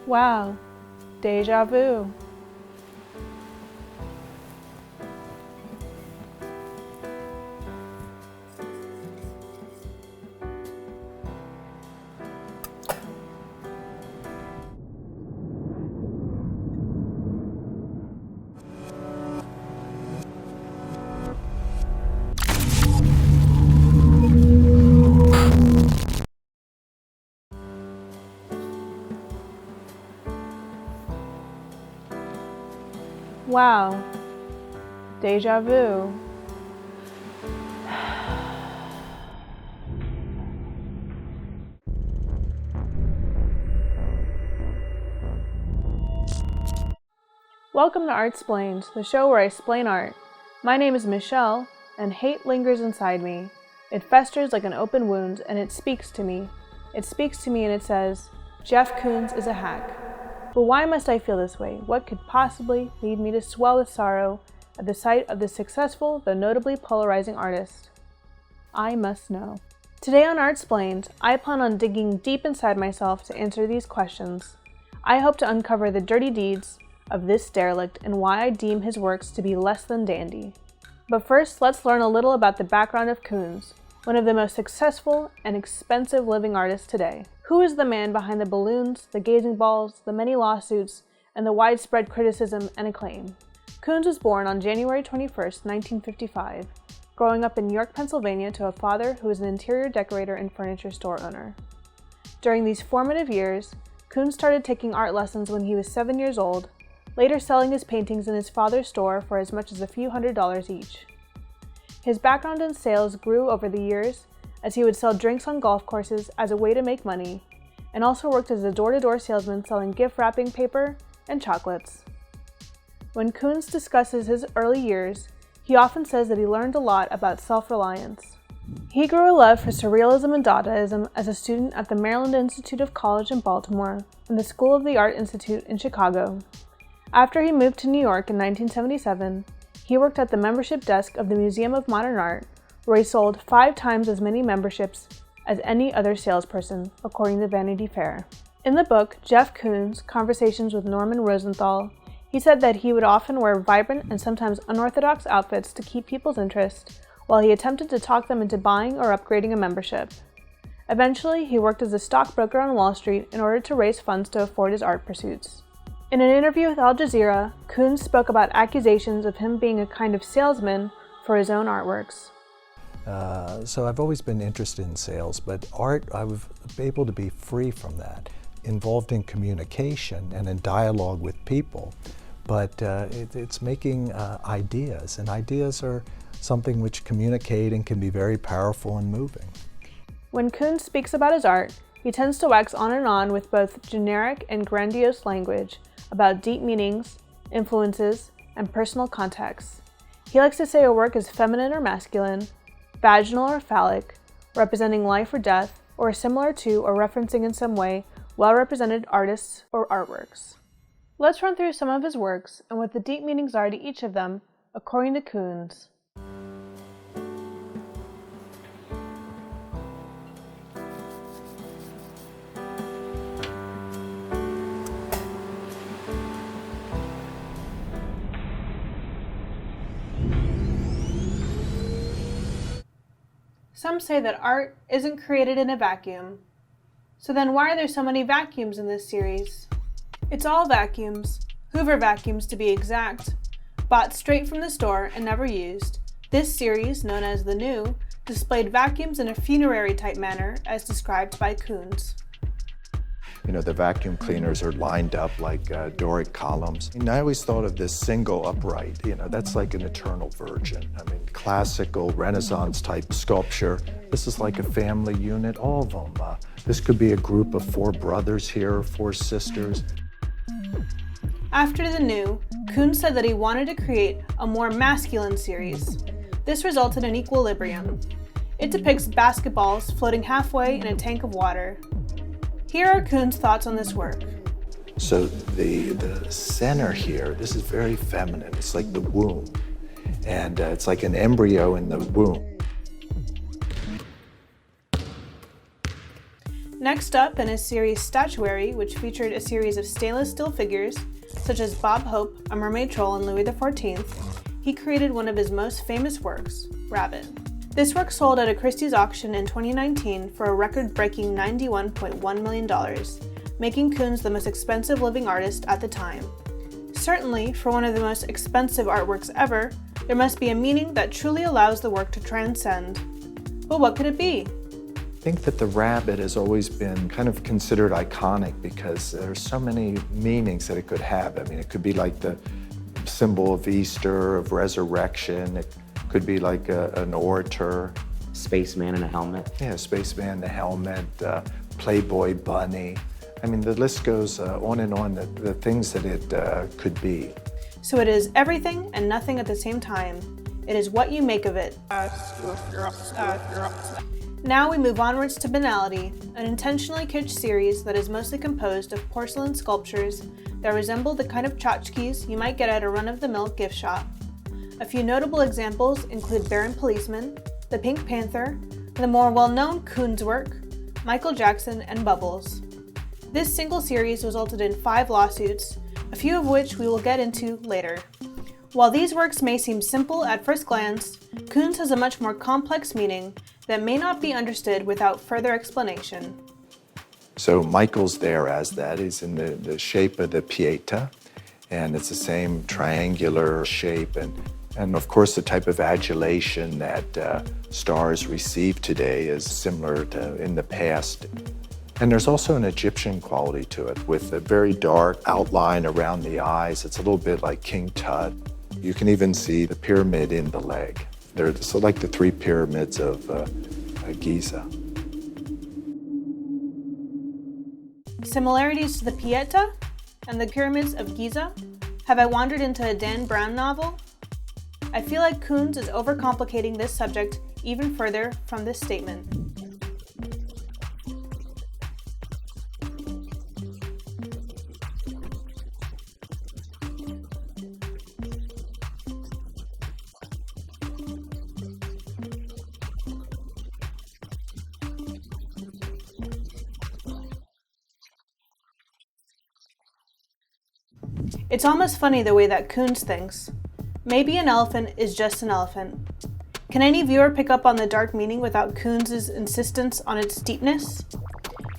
Wow, deja vu. Wow, deja vu. Welcome to Art Explained, the show where I explain art. My name is Michelle, and hate lingers inside me. It festers like an open wound, and it speaks to me. It speaks to me and it says, Jeff Koons is a hack. But why must I feel this way? What could possibly lead me to swell with sorrow at the sight of this successful, though notably polarizing artist? I must know. Today on Art Explained, I plan on digging deep inside myself to answer these questions. I hope to uncover the dirty deeds of this derelict and why I deem his works to be less than dandy. But first, let's learn a little about the background of Koons, one of the most successful and expensive living artists today. Who is the man behind the balloons, the gazing balls, the many lawsuits, and the widespread criticism and acclaim? Koons was born on January 21st, 1955, growing up in York, Pennsylvania to a father who was an interior decorator and furniture store owner. During these formative years, Koons started taking art lessons when he was 7 years old, later selling his paintings in his father's store for as much as a few $100s each. His background in sales grew over the years as he would sell drinks on golf courses as a way to make money, and also worked as a door-to-door salesman selling gift wrapping paper and chocolates. When Koons discusses his early years, he often says that he learned a lot about self-reliance. He grew a love for surrealism and Dadaism as a student at the Maryland Institute of College in Baltimore and the School of the Art Institute in Chicago. After he moved to New York in 1977, he worked at the membership desk of the Museum of Modern Art, where he sold 5 times as many memberships as any other salesperson, according to Vanity Fair. In the book, Jeff Koons, Conversations with Norman Rosenthal, he said that he would often wear vibrant and sometimes unorthodox outfits to keep people's interest, while he attempted to talk them into buying or upgrading a membership. Eventually, he worked as a stockbroker on Wall Street in order to raise funds to afford his art pursuits. In an interview with Al Jazeera, Koons spoke about accusations of him being a kind of salesman for his own artworks. So I've always been interested in sales, but art, I was able to be free from that, involved in communication and in dialogue with people. But it's making ideas, and ideas are something which communicate and can be very powerful and moving. When Koons speaks about his art, he tends to wax on and on with both generic and grandiose language about deep meanings, influences, and personal contexts. He likes to say a work is feminine or masculine, vaginal or phallic, representing life or death, or similar to or referencing in some way well-represented artists or artworks. Let's run through some of his works and what the deep meanings are to each of them, according to Koons. Some say that art isn't created in a vacuum. So then why are there so many vacuums in this series? It's all vacuums, Hoover vacuums to be exact, bought straight from the store and never used. This series, known as The New, displayed vacuums in a funerary type manner as described by Koons. You know, the vacuum cleaners are lined up like Doric columns. And I always thought of this single upright, that's like an eternal virgin. I mean, classical Renaissance type sculpture. This is like a family unit, all of them. This could be a group of 4 brothers here, or 4 sisters. After The New, Koons said that he wanted to create a more masculine series. This resulted in Equilibrium. It depicts basketballs floating halfway in a tank of water. Here are Koons' thoughts on this work. So the center here, this is very feminine. It's like the womb. And it's like an embryo in the womb. Next up, in his series Statuary, which featured a series of stainless steel figures, such as Bob Hope, a mermaid troll, and Louis XIV, he created one of his most famous works, Rabbit. This work sold at a Christie's auction in 2019 for a record-breaking $91.1 million, making Koons the most expensive living artist at the time. Certainly, for one of the most expensive artworks ever, there must be a meaning that truly allows the work to transcend. But what could it be? I think that the rabbit has always been kind of considered iconic because there's so many meanings that it could have. I mean, it could be like the symbol of Easter, of resurrection. It could be like an orator. Spaceman in a helmet. Yeah, spaceman in the helmet, Playboy bunny. I mean, the list goes on and on, the things that it could be. So it is everything and nothing at the same time. It is what you make of it. Now we move onwards to Banality, an intentionally kitsch series that is mostly composed of porcelain sculptures that resemble the kind of tchotchkes you might get at a run-of-the-mill gift shop. A few notable examples include Baron Policeman, the Pink Panther, and the more well-known Koons work, Michael Jackson, and Bubbles. This single series resulted in 5 lawsuits, a few of which we will get into later. While these works may seem simple at first glance, Koons has a much more complex meaning that may not be understood without further explanation. So Michael's there as that. He's in the shape of the Pieta, and it's the same triangular shape. And of course, the type of adulation that stars receive today is similar to in the past. And there's also an Egyptian quality to it with a very dark outline around the eyes. It's a little bit like King Tut. You can even see the pyramid in the leg. They're so like the 3 pyramids of Giza. Similarities to the Pieta and the pyramids of Giza? Have I wandered into a Dan Brown novel? I feel like Koons is overcomplicating this subject even further from this statement. It's almost funny the way that Koons thinks. Maybe an elephant is just an elephant. Can any viewer pick up on the dark meaning without Koons' insistence on its deepness?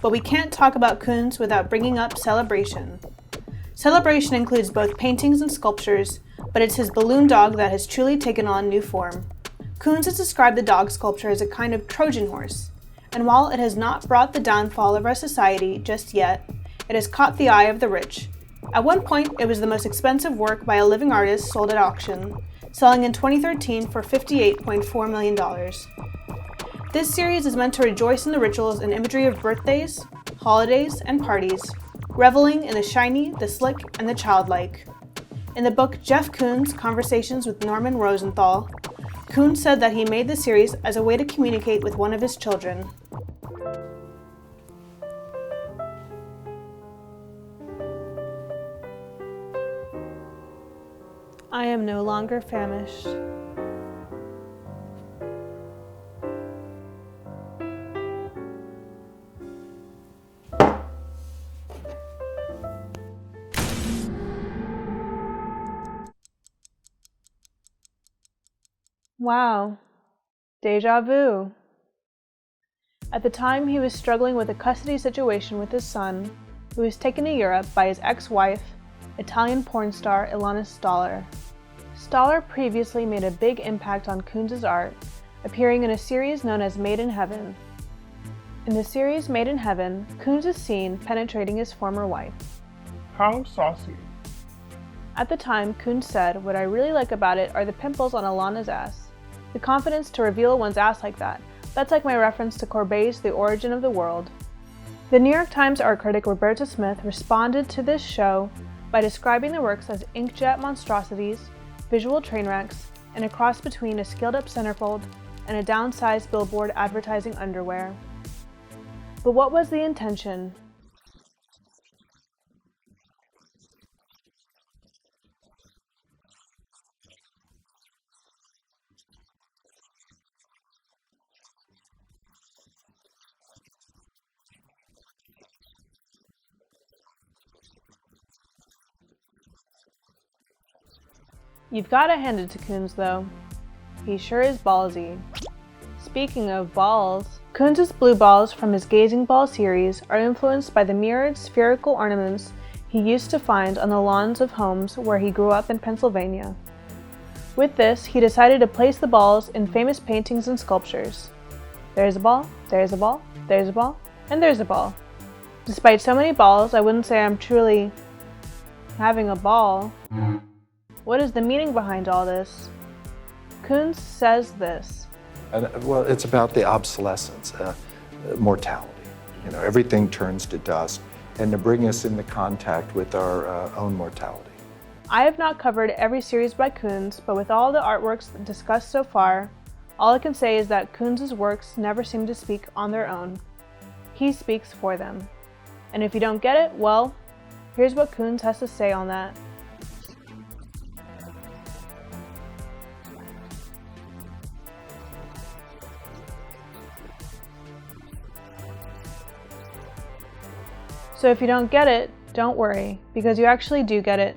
But we can't talk about Koons without bringing up Celebration. Celebration includes both paintings and sculptures, but it's his balloon dog that has truly taken on new form. Koons has described the dog sculpture as a kind of Trojan horse, and while it has not brought the downfall of our society just yet, it has caught the eye of the rich. At one point, it was the most expensive work by a living artist sold at auction, selling in 2013 for $58.4 million. This series is meant to rejoice in the rituals and imagery of birthdays, holidays, and parties, reveling in the shiny, the slick, and the childlike. In the book Jeff Koons, Conversations with Norman Rosenthal, Koons said that he made the series as a way to communicate with one of his children. I am no longer famished. Wow. Deja vu. At the time, he was struggling with a custody situation with his son, who was taken to Europe by his ex-wife, Italian porn star Ilana Staller. Staller previously made a big impact on Koons' art, appearing in a series known as Made in Heaven. In the series Made in Heaven, Koons is seen penetrating his former wife. How saucy. At the time, Koons said, "What I really like about it are the pimples on Ilana's ass. The confidence to reveal one's ass like that. That's like my reference to Courbet's The Origin of the World." The New York Times art critic Roberta Smith responded to this show by describing the works as inkjet monstrosities, visual train wrecks, and a cross between a scaled-up centerfold and a downsized billboard advertising underwear. But what was the intention? You've gotta hand it to Koons though. He sure is ballsy. Speaking of balls, Koons' blue balls from his Gazing Ball series are influenced by the mirrored spherical ornaments he used to find on the lawns of homes where he grew up in Pennsylvania. With this, he decided to place the balls in famous paintings and sculptures. There's a ball, there's a ball, there's a ball, and there's a ball. Despite so many balls, I wouldn't say I'm truly having a ball. What is the meaning behind all this? Koons says this. Well, it's about the obsolescence, mortality. Everything turns to dust, and to bring us into contact with our own mortality. I have not covered every series by Koons, but with all the artworks discussed so far, all I can say is that Koons' works never seem to speak on their own. He speaks for them. And if you don't get it, well, here's what Koons has to say on that. So if you don't get it, don't worry, because you actually do get it.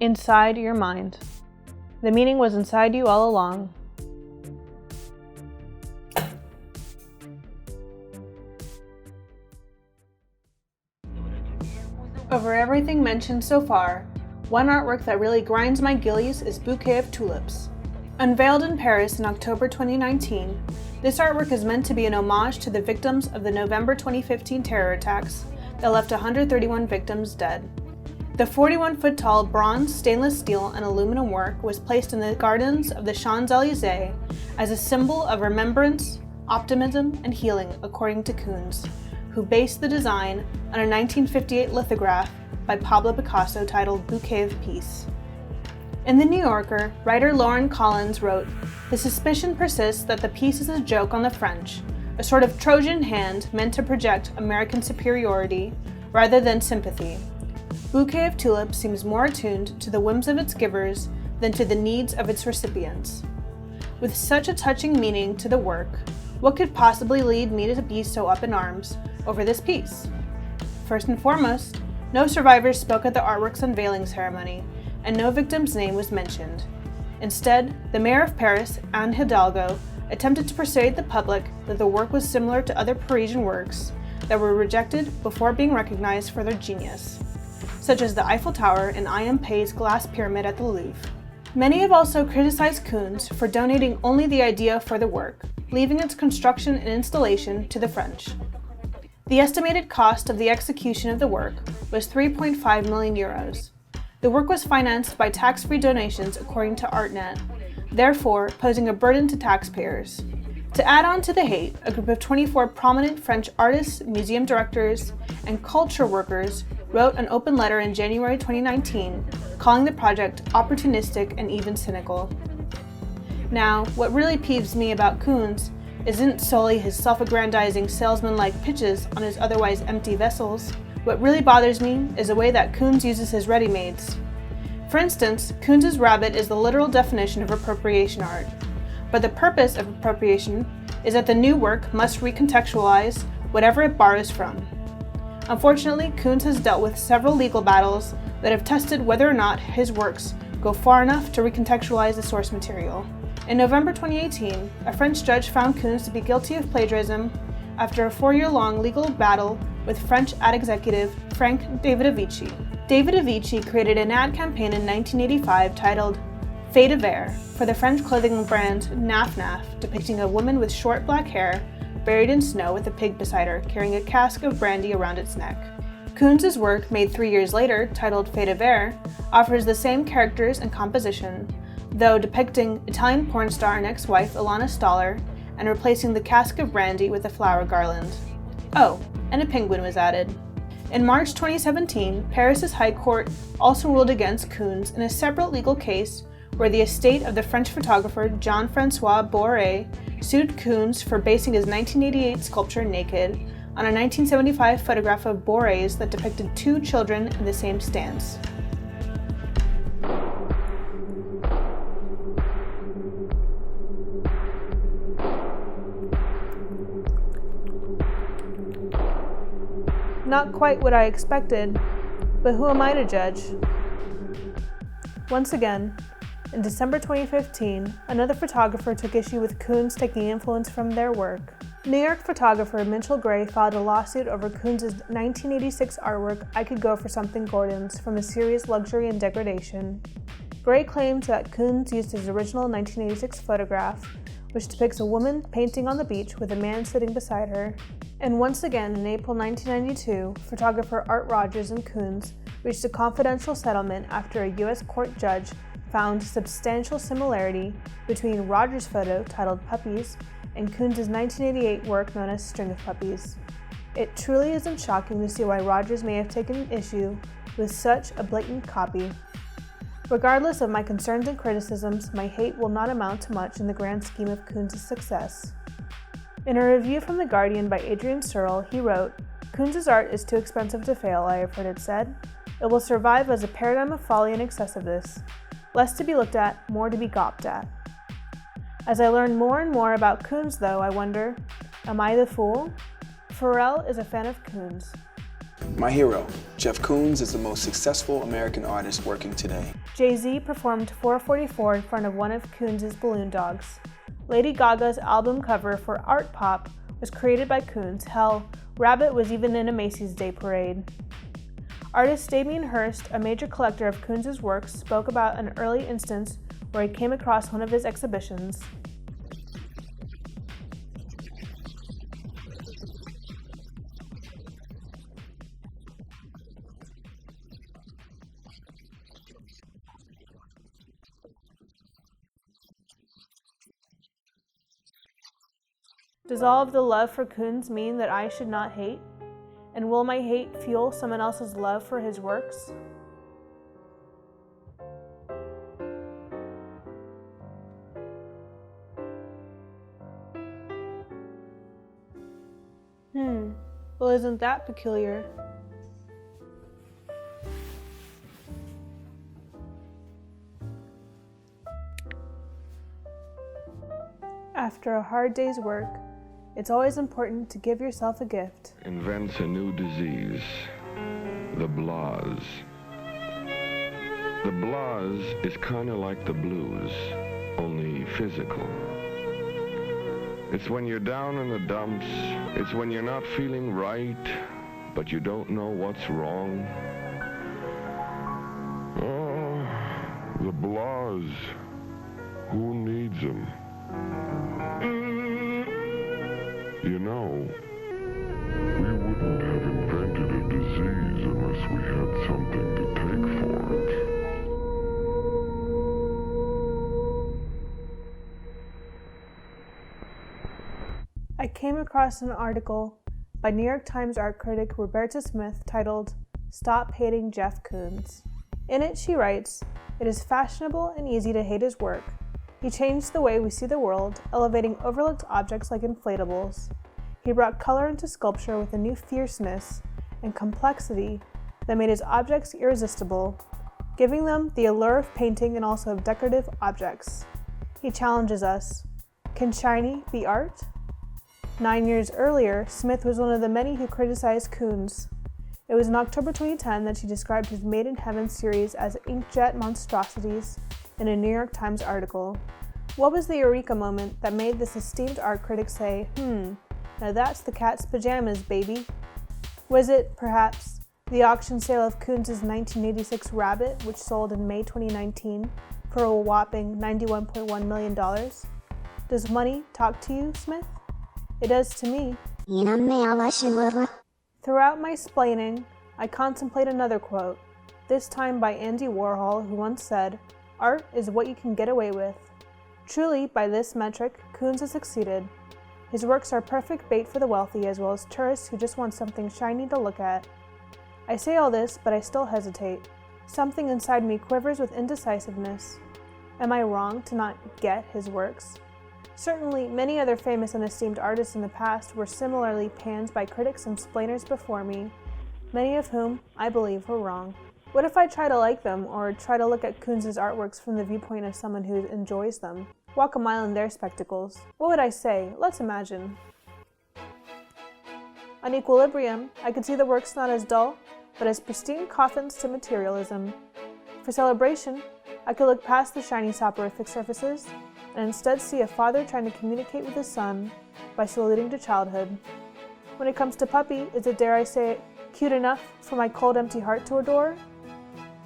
Inside your mind. The meaning was inside you all along. Over everything mentioned so far, one artwork that really grinds my gillies is Bouquet of Tulips. Unveiled in Paris in October 2019, this artwork is meant to be an homage to the victims of the November 2015 terror attacks that left 131 victims dead. The 41-foot-tall bronze, stainless steel, and aluminum work was placed in the gardens of the Champs-Élysées as a symbol of remembrance, optimism, and healing, according to Koons, who based the design on a 1958 lithograph by Pablo Picasso titled Bouquet of Peace. In The New Yorker, writer Lauren Collins wrote, "The suspicion persists that the piece is a joke on the French, a sort of Trojan hand meant to project American superiority rather than sympathy. Bouquet of Tulips seems more attuned to the whims of its givers than to the needs of its recipients. With such a touching meaning to the work, what could possibly lead me to be so up in arms over this piece? First and foremost, no survivors spoke at the artwork's unveiling ceremony, and no victim's name was mentioned. Instead, the mayor of Paris, Anne Hidalgo, attempted to persuade the public that the work was similar to other Parisian works that were rejected before being recognized for their genius, such as the Eiffel Tower and I. M. Pei's glass pyramid at the Louvre. Many have also criticized Koons for donating only the idea for the work, leaving its construction and installation to the French. The estimated cost of the execution of the work was 3.5 million euros. The work was financed by tax-free donations according to ArtNet, therefore posing a burden to taxpayers. To add on to the hate, a group of 24 prominent French artists, museum directors, and culture workers wrote an open letter in January 2019 calling the project opportunistic and even cynical. Now, what really peeves me about Koons isn't solely his self-aggrandizing salesman-like pitches on his otherwise empty vessels. What really bothers me is the way that Koons uses his ready-mades. For instance, Koons' rabbit is the literal definition of appropriation art. But the purpose of appropriation is that the new work must recontextualize whatever it borrows from. Unfortunately, Koons has dealt with several legal battles that have tested whether or not his works go far enough to recontextualize the source material. In November 2018, a French judge found Koons to be guilty of plagiarism after a 4-year-long legal battle with French ad executive Frank Davidovici. Davidovici created an ad campaign in 1985 titled Fait d'Hiver for the French clothing brand Naf Naf, depicting a woman with short black hair buried in snow with a pig beside her, carrying a cask of brandy around its neck. Koons' work, made 3 years later, titled Fait d'Hiver, offers the same characters and composition, though depicting Italian porn star and ex-wife Ilana Staller and replacing the cask of brandy with a flower garland. Oh, and a penguin was added. In March 2017, Paris's High Court also ruled against Koons in a separate legal case where the estate of the French photographer Jean-François Bourret sued Koons for basing his 1988 sculpture Naked on a 1975 photograph of Bourret's that depicted 2 children in the same stance. Not quite what I expected, but who am I to judge? Once again, In December 2015, another photographer took issue with Koons taking influence from their work. New York photographer Mitchell Gray filed a lawsuit over Koons' 1986 artwork I Could Go for Something Gordon's from a series Luxury and Degradation. Gray claims that Koons used his original 1986 photograph, which depicts a woman painting on the beach with a man sitting beside her. And once again, in April 1992, photographer Art Rogers and Koons reached a confidential settlement after a U.S. court judge found substantial similarity between Rogers' photo titled Puppies and Koons' 1988 work known as String of Puppies. It truly isn't shocking to see why Rogers may have taken issue with such a blatant copy. Regardless of my concerns and criticisms, my hate will not amount to much in the grand scheme of Koons' success. In a review from The Guardian by Adrian Searle, he wrote, "Koons' art is too expensive to fail, I have heard it said. It will survive as a paradigm of folly and excessiveness. Less to be looked at, more to be gawped at." As I learn more and more about Koons, though, I wonder, am I the fool? Pharrell is a fan of Koons. My hero, Jeff Koons, is the most successful American artist working today. Jay-Z performed 444 in front of one of Koons' balloon dogs. Lady Gaga's album cover for Art Pop was created by Koons. Hell, Rabbit was even in a Macy's Day Parade. Artist Damien Hirst, a major collector of Koons' works, spoke about an early instance where he came across one of his exhibitions. Does all of the love for Koons mean that I should not hate? And will my hate fuel someone else's love for his works? Well, isn't that peculiar? After a hard day's work, it's always important to give yourself a gift. Invents a new disease, the blahs. The blahs is kind of like the blues, only physical. It's when you're down in the dumps, it's when you're not feeling right, but you don't know what's wrong. Oh, the blahs, who needs them? You know, we wouldn't have invented a disease unless we had something to take for it. I came across an article by New York Times art critic Roberta Smith titled, "Stop Hating Jeff Koons." In it, she writes, "It is fashionable and easy to hate his work. He changed the way we see the world, elevating overlooked objects like inflatables. He brought color into sculpture with a new fierceness and complexity that made his objects irresistible, giving them the allure of painting and also of decorative objects. He challenges us. Can shiny be art?" 9 years earlier, Smith was one of the many who criticized Koons. It was in October 2010 that she described his Made in Heaven series as inkjet monstrosities in a New York Times article. What was the eureka moment that made this esteemed art critic say, now that's the cat's pajamas, baby? Was it, perhaps, the auction sale of Koons' 1986 Rabbit, which sold in May 2019 for a whopping $91.1 million? Does money talk to you, Smith? It does to me. Throughout my splaining, I contemplate another quote, this time by Andy Warhol, who once said, "Art is what you can get away with." Truly, by this metric, Koons has succeeded. His works are perfect bait for the wealthy as well as tourists who just want something shiny to look at. I say all this, but I still hesitate. Something inside me quivers with indecisiveness. Am I wrong to not get his works? Certainly, many other famous and esteemed artists in the past were similarly panned by critics and splainers before me, many of whom I believe were wrong. What if I try to like them, or try to look at Koons' artworks from the viewpoint of someone who enjoys them? Walk a mile in their spectacles. What would I say? Let's imagine. On Equilibrium, I could see the works not as dull, but as pristine coffins to materialism. For Celebration, I could look past the shiny soporific surfaces and instead see a father trying to communicate with his son by saluting to childhood. When it comes to puppy, is it, dare I say it, cute enough for my cold, empty heart to adore?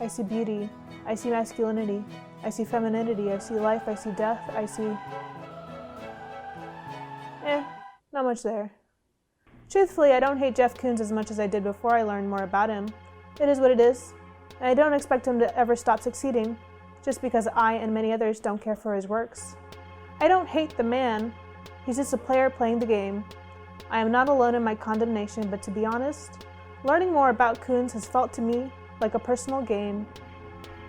I see beauty, I see masculinity, I see femininity, I see life, I see death, I see... not much there. Truthfully, I don't hate Jeff Koons as much as I did before I learned more about him. It is what it is, and I don't expect him to ever stop succeeding, just because I and many others don't care for his works. I don't hate the man, he's just a player playing the game. I am not alone in my condemnation, but to be honest, learning more about Koons has felt to me like a personal gain.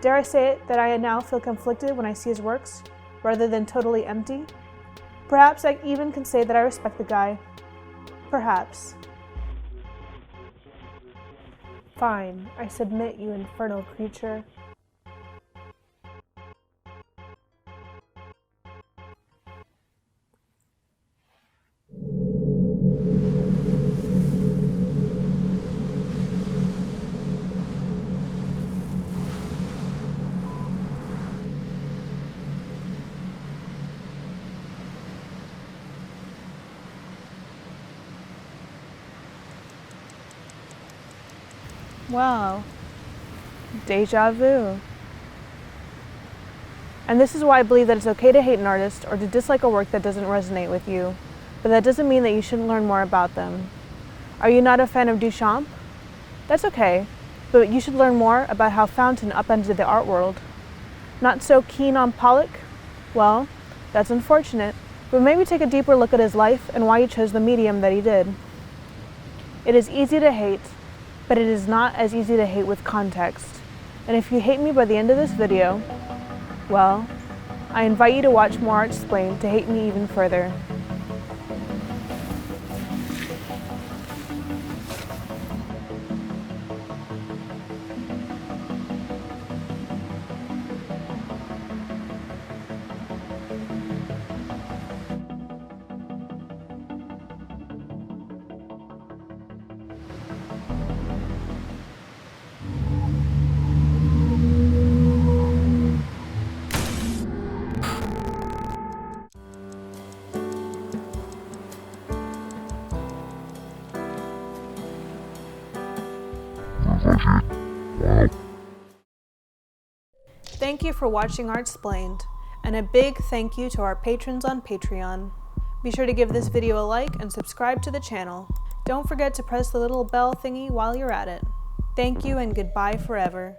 Dare I say it that I now feel conflicted when I see his works, rather than totally empty? Perhaps I even can say that I respect the guy. Perhaps. Fine, I submit, you infernal creature. Wow. Deja vu. And this is why I believe that it's okay to hate an artist or to dislike a work that doesn't resonate with you, but that doesn't mean that you shouldn't learn more about them. Are you not a fan of Duchamp? That's okay, but you should learn more about how Fountain upended the art world. Not so keen on Pollock? Well, that's unfortunate, but maybe take a deeper look at his life and why he chose the medium that he did. It is easy to hate, but it is not as easy to hate with context. And if you hate me by the end of this video, well, I invite you to watch more Art Explained to hate me even further. Thank you for watching Art Explained, and a big thank you to our patrons on Patreon. Be sure to give this video a like and subscribe to the channel. Don't forget to press the little bell thingy while you're at it. Thank you and goodbye forever.